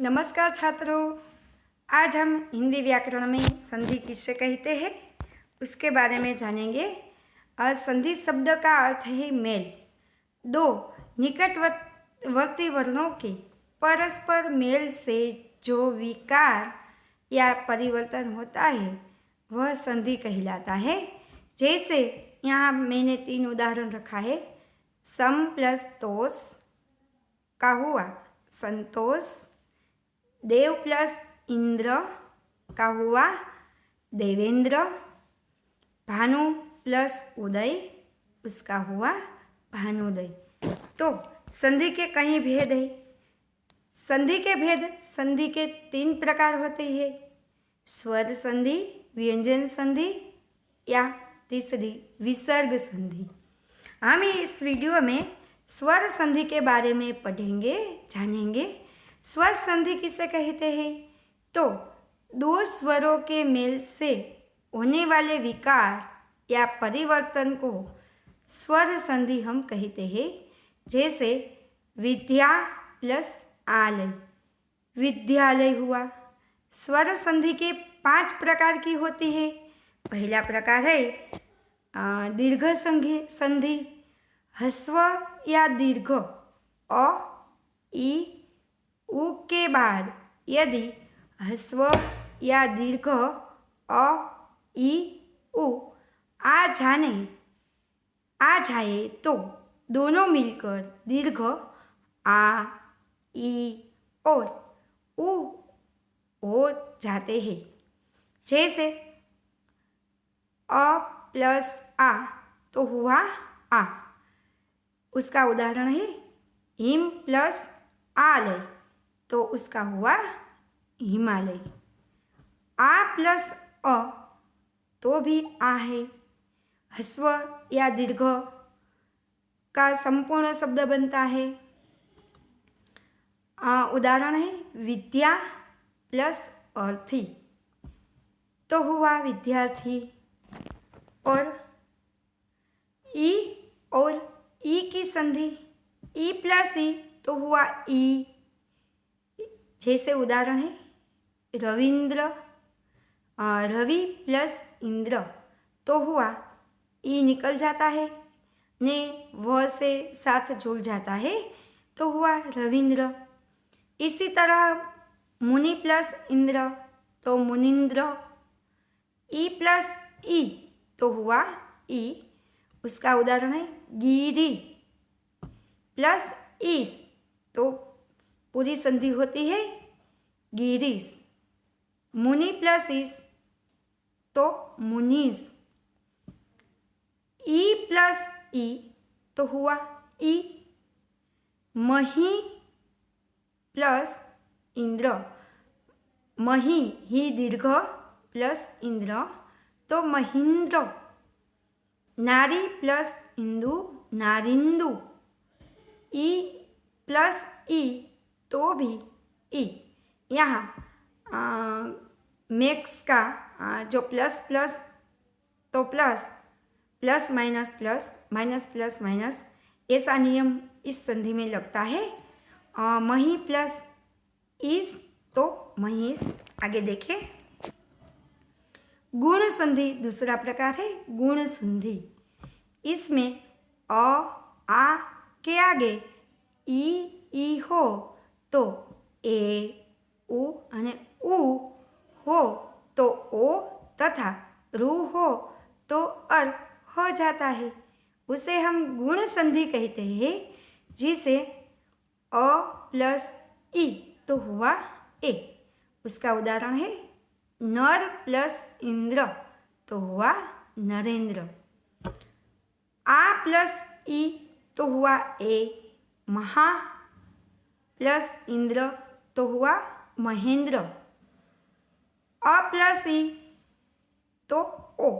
नमस्कार छात्रों। आज हम हिंदी व्याकरण में संधि किससे कहते हैं उसके बारे में जानेंगे। संधि शब्द का अर्थ है मेल। दो निकटवर्ती वर्णों के परस्पर मेल से जो विकार या परिवर्तन होता है वह संधि कहलाता है। जैसे यहाँ मैंने 3 उदाहरण रखा है। सम प्लस तोष का हुआ संतोष, देव प्लस इंद्र का हुआ देवेंद्र, भानु प्लस उदय उसका हुआ भानुदय। तो संधि के कई भेद है। संधि के 3 प्रकार होते हैं। स्वर संधि, व्यंजन संधि या तीसरी विसर्ग संधि। हम इस वीडियो में स्वर संधि के बारे में पढ़ेंगे, जानेंगे। स्वर संधि किसे कहते हैं? तो 2 स्वरों के मेल से होने वाले विकार या परिवर्तन को स्वर संधि हम कहते हैं। जैसे विद्या प्लस आलय, विद्यालय हुआ। स्वर संधि के 5 प्रकार की होती है। पहला प्रकार है दीर्घ संधि। ह्रस्व या दीर्घ अ, ई, उ के बाद यदि ह्रस्व या दीर्घ अ, ई, उ आ जाए तो दोनों मिलकर दीर्घ आ, ई और उ हो जाते हैं। जैसे अ प्लस आ तो हुआ आ, उसका उदाहरण है हिम प्लस आलय तो उसका हुआ हिमालय। आ प्लस अ तो भी आ है। ह्रस्व या दीर्घ का संपूर्ण शब्द बनता है। उदाहरण है विद्या प्लस अर्थी तो हुआ विद्यार्थी। और ई की संधि ई प्लस ई तो हुआ ई। जैसे उदाहरण है रविंद्र, रवि प्लस इंद्र तो हुआ ई निकल जाता है ने व से साथ जुड़ जाता है तो हुआ रविंद्र। इसी तरह मुनि प्लस इंद्र तो मुनिंद्र। ई प्लस ई तो हुआ ई, उसका उदाहरण है गिरी प्लस ईस तो पूरी संधि होती है गिरीश। मुनि प्लस ईस तो मुनीस। ई प्लस ई तो हुआ ई। मही प्लस इंद्र, मही ही दीर्घ प्लस इंद्र तो महींद्र। नारी प्लस इंदु नारिंदु। ई प्लस ई तो भी ई। यहाँ मैक्स का जो प्लस प्लस तो प्लस, प्लस माइनस माइनस ऐसा नियम इस संधि में लगता है। मही प्लस ईस तो महीस। आगे देखें गुण संधि दूसरा प्रकार है गुण संधि। इसमें अ आ के आगे ई हो तो ए, उ અને उ हो तो ओ तथा रु हो तो अर हो जाता है। उसे हम गुण संधि कहते हैं। जिसे अ प्लस ई तो हुआ ए, उसका उदाहरण है नर प्लस इंद्र तो हुआ नरेंद्र। आ प्लस ई तो हुआ ए, महा प्लस इंद्र तो हुआ महेंद्र। अ प्लस ई तो ओ,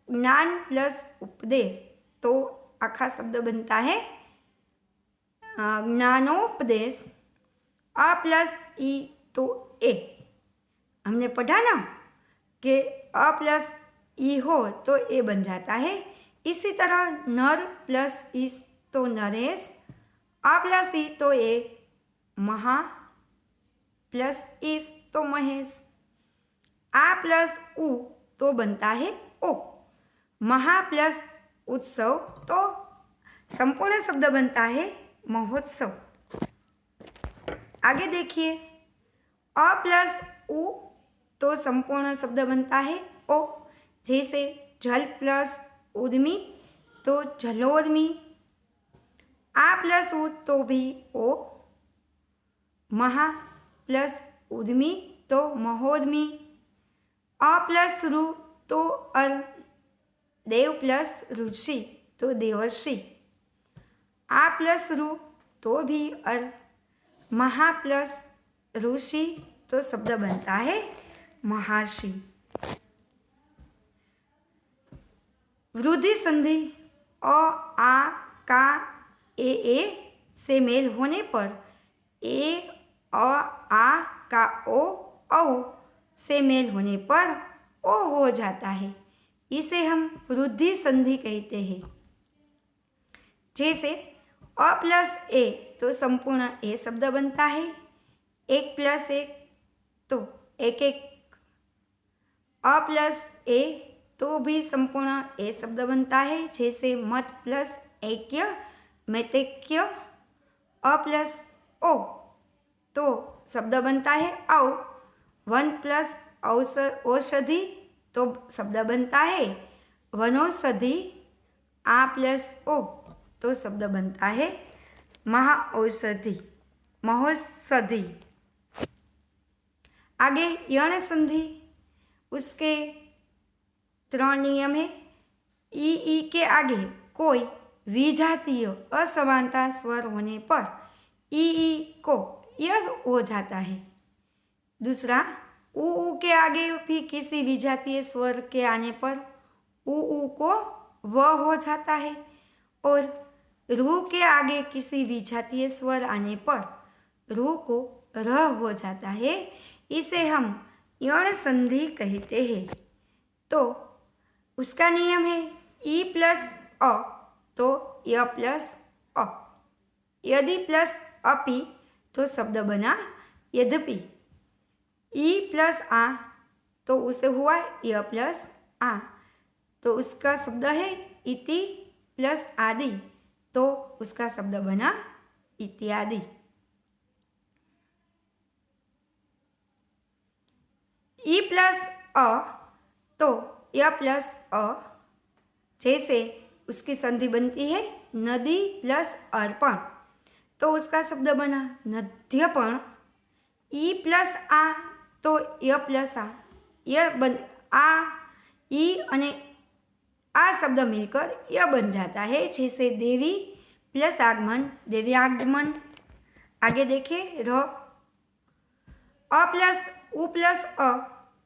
ज्ञान प्लस उपदेश तो आखा शब्द बनता है ज्ञानोपदेश। अ प्लस ई तो ए, हमने पढ़ा ना कि अ प्लस ई हो तो ए बन जाता है। इसी तरह नर प्लस ई तो नरेश, अ प्लस ई तो ए महा, प्लस इस तो महेश। आ प्लस उ तो बनता है ओ। महा प्लस उत्सव तो संपूर्ण शब्द बनता है महोत्सव। आगे देखिए, अ प्लस उ तो संपूर्ण शब्द बनता है ओ। जैसे जल प्लस उद्यमी तो जलोद्यमी। आ प्लस उ तो भी ओ। महा प्लस उद्यमी तो महोद्यमी। अ प्लस रु तो अल। देव प्लस ऋषि तो देवर्षि। आ प्लस रु तो भी अल। महा प्लस ऋषि तो शब्द बनता है महर्षि। वृद्धि संधि अ आ का ए से मेल होने पर ए अ आ का ओ औ से मेल होने पर ओ हो जाता है। इसे हम वृद्धि संधि कहते हैं। जैसे अ प्लस ए तो संपूर्ण ए शब्द बनता है। एक प्लस एक तो एक एक। अ प्लस ए तो भी संपूर्ण ए शब्द बनता है। जैसे मत प्लस ऐक्य मैतैक्य। अ प्लस ओ तो शब्द बनता है औ। वन प्लस औषधि तो शब्द बनता है वनौषधि। आ प्लस ओ तो शब्द बनता है महाऔषधि महोषधि। आगे यण संधि, उसके 3 नियम है। ई के आगे कोई विजातीय असमानता स्वर होने पर ई को यह हो जाता है। दूसरा, ऊ के आगे भी किसी विजातीय स्वर के आने पर ऊ को व हो जाता है। और रू के आगे किसी विजातीय स्वर आने पर रू को र हो जाता है। इसे हम यण संधि कहते हैं। तो उसका नियम है ई प्लस अ तो य प्लस अ। यदि प्लस अपि तो शब्द बना यद्यपि। ई प्लस आ तो उसे हुआ य प्लस आ तो उसका शब्द है इति प्लस आदि तो उसका शब्द बना इत्यादि। ई प्लस अ तो य प्लस अ। जैसे उसकी संधि बनती है नदी प्लस अर्पण तो उसका शब्द बना नद्यपण। ई प्लस आ तो य प्लस आ आ ई અને आ शब्द मिलकर य बन जाता है। जैसे देवी प्लस आगमन देव्यागमन। आगे देखें र अ प्लस उ प्लस अ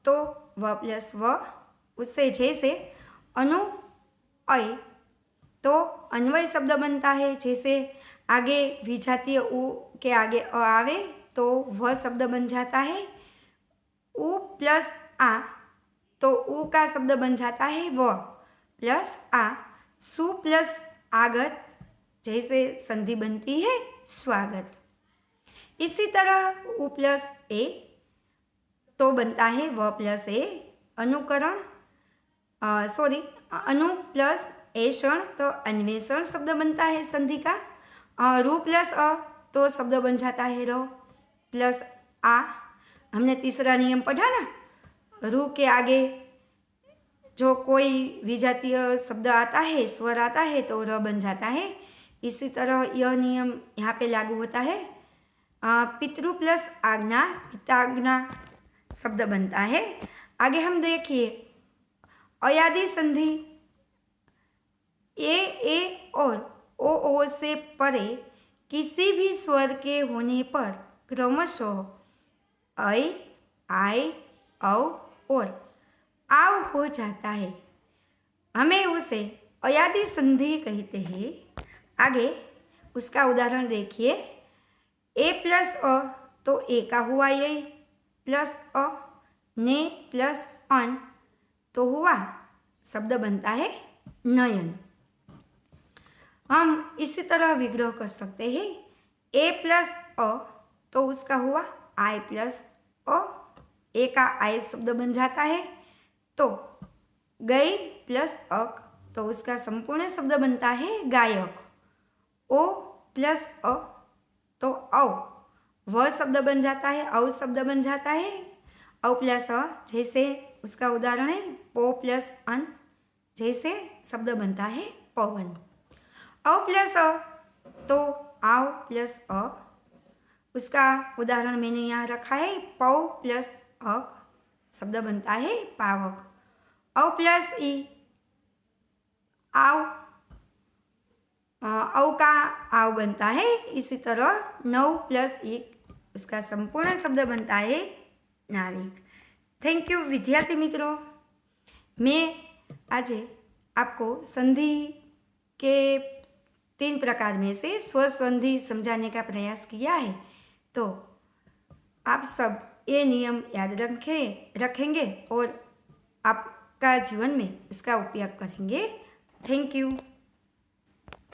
तो व प्लस व। उससे जैसे अनु अय तो अन्वय शब्द बनता है। जैसे आगे विजातीय उ के आगे अ आवे तो व शब्द बन जाता है। उ प्लस आ तो उ का शब्द बन जाता है व प्लस आ। सु प्लस आगत जैसे संधि बनती है स्वागत। इसी तरह उ प्लस ए तो बनता है व प्लस ए अनुकरण अनु प्लस ऐषण तो अन्वेषण शब्द बनता है संधि का। रु प्लस अ तो शब्द बन जाता है रो प्लस आ। हमने तीसरा नियम पढ़ा ना, रु के आगे जो कोई विजातीय शब्द आता है स्वर आता है तो र बन जाता है। इसी तरह यह नियम यहाँ पे लागू होता है। पितृ प्लस आज्ञा पिताज्ञा शब्द बनता है। आगे हम देखिए अयादि संधि ए और ओ से परे किसी भी स्वर के होने पर क्रमशः ऐ आय औ और आव हो जाता है। हमें उसे अयादि संधि कहते हैं। आगे उसका उदाहरण देखिए। ए प्लस अ तो ए का हुआ यही प्लस अ। ने प्लस अन तो हुआ शब्द बनता है नयन। हम इसी तरह विग्रह कर सकते हैं। ए प्लस अ तो उसका हुआ आई प्लस अ, ए का आई शब्द बन जाता है। तो गई प्लस अक, तो उसका संपूर्ण शब्द बनता है गायक। ओ प्लस अ, तो औ, व शब्द बन जाता है, औ शब्द बन जाता है। औ प्लस अ, जैसे उसका उदाहरण है पो प्लस अन, जैसे शब्द बनता है पवन। औ प्लस अ, तो आओ प्लस अ, उसका उदाहरण मैंने यहाँ रखा है पौ प्लस अक, शब्द बनता है पावक। औ प्लस ई, आव, औ का आव बनता है। इसी तरह 9 प्लस 1, उसका संपूर्ण शब्द बनता है नाविक। थैंक यू विद्यार्थी मित्रों। मैं आज आपको संधि के 3 प्रकार में से स्वर संधि समझाने का प्रयास किया है। तो आप सब ये नियम याद रखेंगे और आपका जीवन में इसका उपयोग करेंगे। Thank you.